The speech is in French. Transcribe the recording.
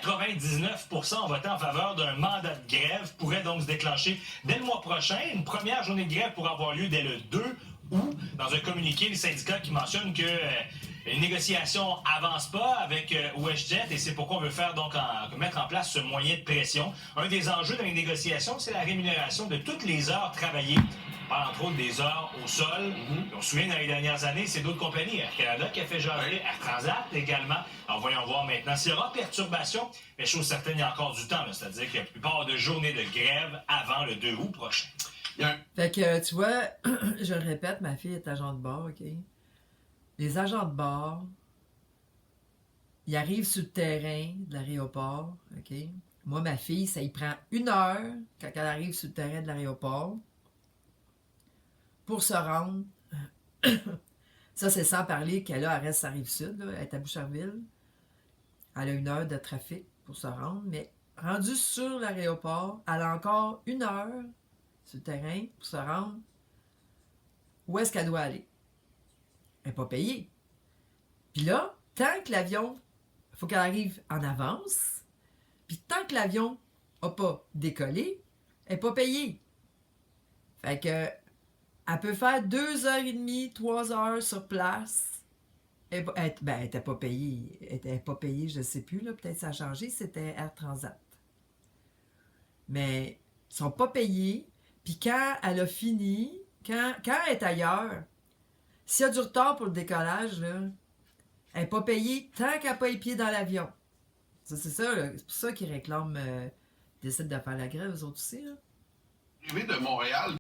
99% ont voté en faveur d'un mandat de grève pourrait donc se déclencher dès le mois prochain. Une première journée de grève pourra avoir lieu dès le 2 août. Dans un communiqué, le syndicat qui mentionne que les négociations n'avancent pas avec WestJet et c'est pourquoi on veut faire donc mettre en place ce moyen de pression. Un des enjeux dans les négociations, c'est la rémunération de toutes les heures travaillées. On parle entre autres des heures au sol. On se souvient, dans les dernières années, c'est d'autres compagnies, Air Canada qui a fait jaser, Air Transat également. Alors voyons voir maintenant. S'il y aura perturbation, mais chose certaine, il y a encore du temps. C'est-à-dire qu'il y a la plupart de journées de grève avant le 2 août prochain. Fait que, tu vois, je le répète, ma fille est agent de bord, OK? Les agents de bord, ils arrivent sur le terrain de l'aéroport, OK? Moi, ma fille, ça y prend 1 heure quand elle arrive sur le terrain de l'aéroport pour se rendre. Ça, c'est sans parler qu'elle reste à Rive-Sud, là, elle est à Boucherville. Elle a 1 heure de trafic pour se rendre, mais rendue sur l'aéroport, elle a encore 1 heure sur le terrain pour se rendre où est-ce qu'elle doit aller. Elle n'est pas payée. Puis là, tant que l'avion, il faut qu'elle arrive en avance, puis tant que l'avion n'a pas décollé, elle n'est pas payée. Fait que, elle peut faire 2h30, 3 heures sur place. Elle n'était pas payée. Elle n'était pas payée, je ne sais plus, là, peut-être ça a changé, c'était Air Transat. Mais ils ne sont pas payés. Puis quand elle a fini, quand elle est ailleurs, s'il y a du retard pour le décollage, là, elle n'est pas payée tant qu'elle n'a pas les pieds dans l'avion. Ça, c'est ça, là. C'est pour ça qu'ils réclament, décident de faire la grève, eux autres aussi. Là. Arrivé de Montréal.